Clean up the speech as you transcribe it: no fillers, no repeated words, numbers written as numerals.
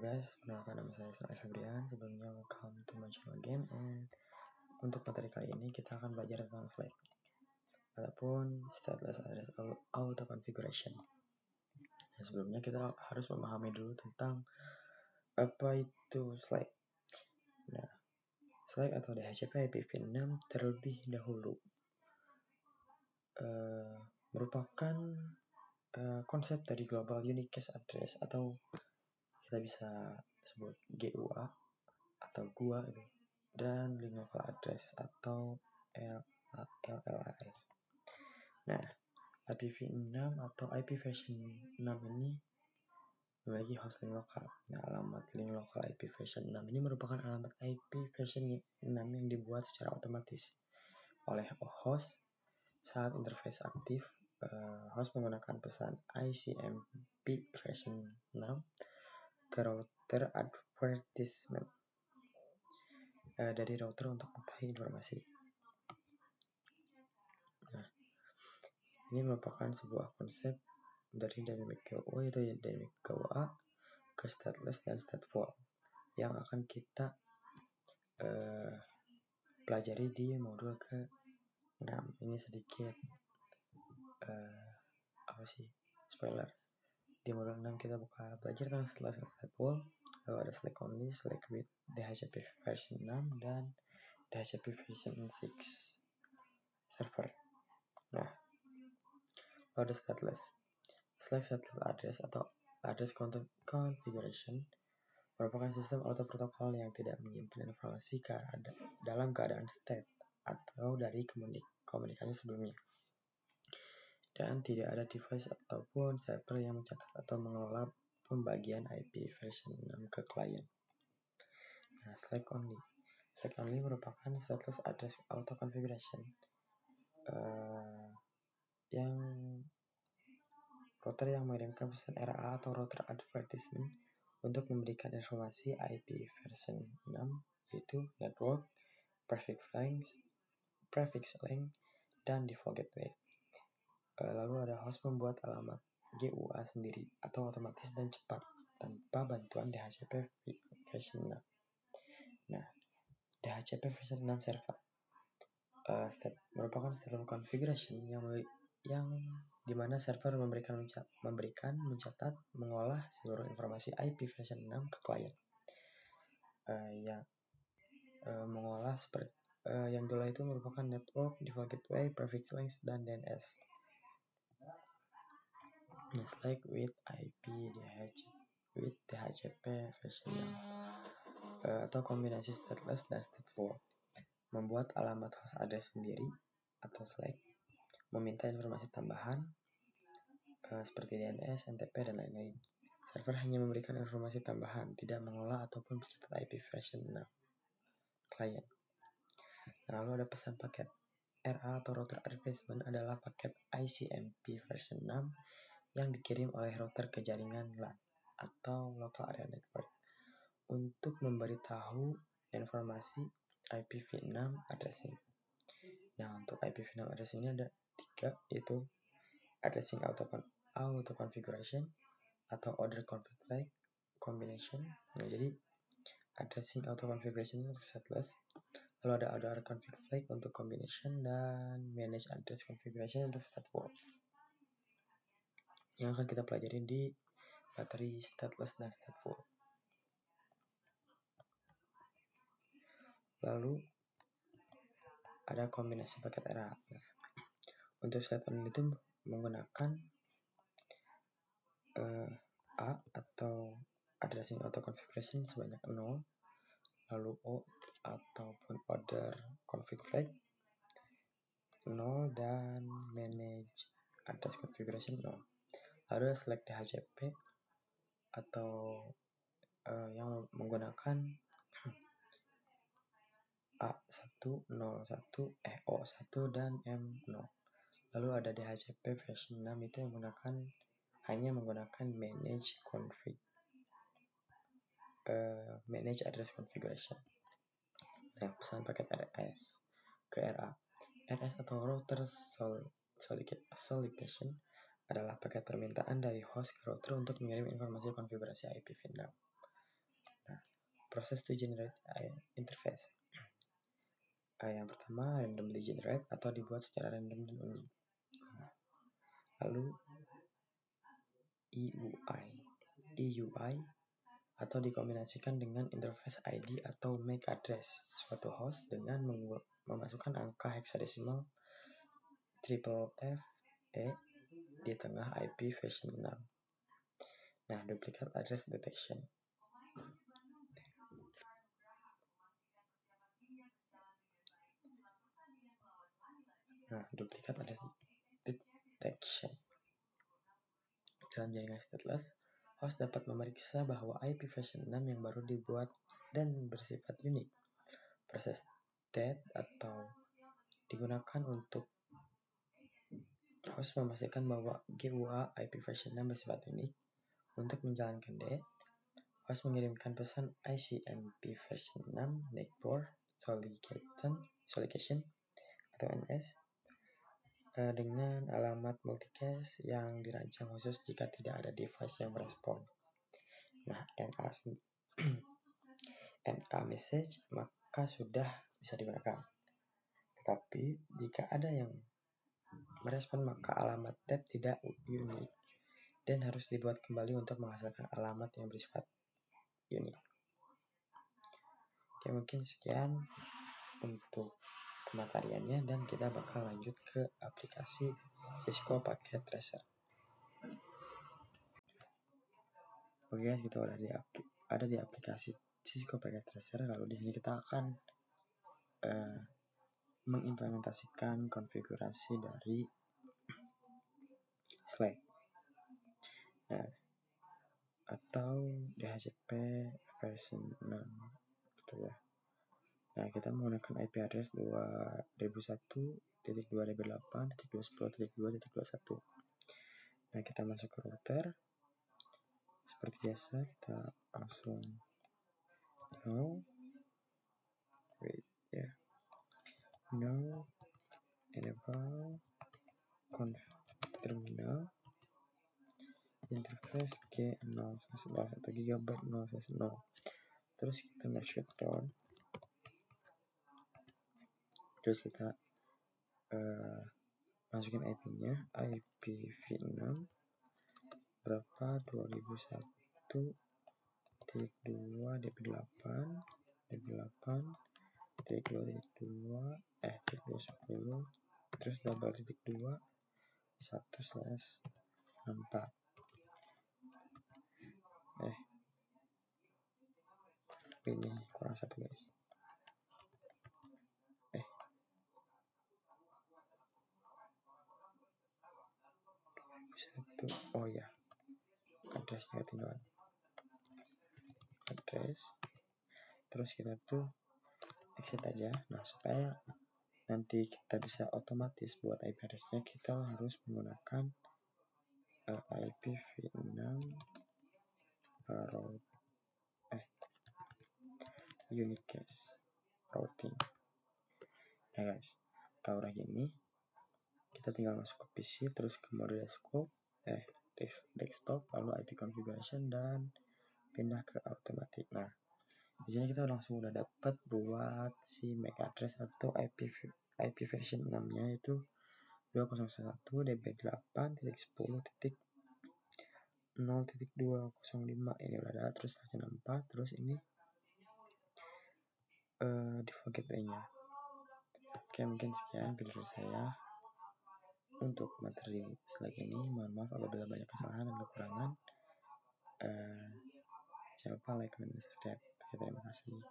guys, perkenalkan nama saya Ismail Febrian. Sebelumnya welcome to my channel again. And untuk materi kali ini kita akan belajar tentang Slack ataupun stateless address auto configuration. Nah, sebelumnya kita harus memahami dulu tentang apa itu Slack. Nah, Slack atau DHCP IPv6 terlebih dahulu merupakan konsep dari Global Unicast Address atau kita bisa sebut GUA atau GUA itu, dan Link Local Address atau LLAS. Nah, IPv6 atau IP version 6 ini memiliki host link lokal. Nah, alamat link lokal IP version 6 ini merupakan alamat IP version 6 yang dibuat secara otomatis oleh host saat interface aktif. Host menggunakan pesan ICMP version 6 ke router advertisement dari router untuk mengetahui informasi. Nah, ini merupakan sebuah konsep dari dynamic GUA, yaitu dynamic GUA ke stateless dan stateful yang akan kita pelajari di modul ke-6. Ini sedikit spoiler. Di modul 6 kita belajar tentang stateless dan stateful. Lalu ada Slack only, Slack with DHCP version 6 dan DHCP version 6 server. Nah, lalu ada stateless. Slack stateless address atau address configuration merupakan sistem auto protokol yang tidak menyimpan informasi dalam keadaan state atau dari komunikasi sebelumnya, dan tidak ada device ataupun server yang mencatat atau mengelola pembagian IP version 6 ke klien. Nah, Slack only. Slack only merupakan stateless address auto configuration yang router yang mengirimkan pesan RA atau router advertisement untuk memberikan informasi IP version 6, yaitu network, prefix link, dan default gateway. Lalu ada host membuat alamat GUA sendiri atau otomatis dan cepat tanpa bantuan DHCP version 6. Nah, DHCP version 6 server merupakan sistem configuration yang dimana server memberikan, mencatat, mengolah seluruh informasi IP version 6 ke klien. Mengolah seperti yang dulu itu merupakan network, default gateway, prefix links, dan DNS. Slack with DHCP version 6 atau kombinasi stateless dan stateful membuat alamat host address sendiri atau Slack, meminta informasi tambahan seperti DNS, NTP, dan lain-lain. Server hanya memberikan informasi tambahan, tidak mengolah ataupun mencatat IP version 6 klien. Lalu ada pesan paket. RA atau router advertisement adalah paket ICMP version 6 yang dikirim oleh router ke jaringan LAN atau Local Area Network untuk memberitahu informasi IPv6 addressing. Nah, untuk IPv6 addressing ini ada 3, yaitu addressing auto configuration atau order config flag combination. Nah, jadi addressing auto configuration untuk stateless, lalu ada order config flag untuk combination, dan manage address configuration untuk stateful yang akan kita pelajari di materi stateless dan stateful. Lalu ada kombinasi paket RA. Nah, untuk state only itu menggunakan A atau addressing auto configuration sebanyak 0, lalu O ataupun order config flag 0, dan manage address configuration 0. Lalu Slack DHCP atau yang menggunakan A101, O1, dan M0. Lalu ada DHCP version 6 itu yang hanya menggunakan manage address configuration. Nah, pesan paket RS ke RA. RS atau router solicitation adalah paket permintaan dari host ke router untuk mengirim informasi konfigurasi IPv6. process to generate interface. Yang pertama, randomly generate atau dibuat secara random dan unik. Lalu EUI atau dikombinasikan dengan interface ID atau MAC address suatu host dengan memasukkan angka heksadesimal FFE di tengah IP version 6. Nah, duplicate address detection. Dalam jaringan stateless, host dapat memeriksa bahwa IP version 6 yang baru dibuat dan bersifat unik. Proses state atau digunakan untuk host memastikan bahwa GUA IP version 6 bersifat unik. Untuk menjalankan DAT, host mengirimkan pesan ICMP version 6 network solicitation atau NS dengan alamat multicast yang dirancang khusus jika tidak ada device yang merespon. Nah, NA message maka sudah bisa digunakan. Tetapi jika ada yang merespon maka alamat tab tidak unik dan harus dibuat kembali untuk menghasilkan alamat yang bersifat unik. Oke, mungkin sekian untuk pemateriannya dan kita bakal lanjut ke aplikasi Cisco Packet Tracer. Oke guys, kita ada di aplikasi Cisco Packet Tracer. Lalu di sini kita akan mengimplementasikan konfigurasi dari Slack. Nah, atau DHCP version 6 gitu ya. Nah, kita menggunakan IP address 2001.2.8.210.2.21. Nah, kita masuk ke router. Seperti biasa, kita langsung enable conf terminal interface G0/0 atau gigabyte 0/0. Terus kita shutdown. Terus kita masukin IP-nya, IPv6 berapa 2001.2.8.2.10 terus double titik 2 1/64. Ini kurang satu guys. Oh ya, addressnya ketinggalan. Terus kita tuh exit aja. Nah, supaya nanti kita bisa otomatis buat IP addressnya, kita harus menggunakan IPv6 unicast routing. Nah guys, kalau udah gini, kita tinggal masuk ke PC, terus ke mode desktop, lalu IP configuration dan pindah ke automatic. Nah, di sini kita langsung udah dapat buat si MAC address atau IP version 6-nya itu 201.db8.10.0.205. Ini udah ada, terus 64, terus ini default gateway-nya. Oke, mungkin sekian video dari saya untuk materi Slack ini. Mohon maaf apabila banyak kesalahan dan kekurangan. Jangan lupa like, comment, dan subscribe. Oke, terima kasih.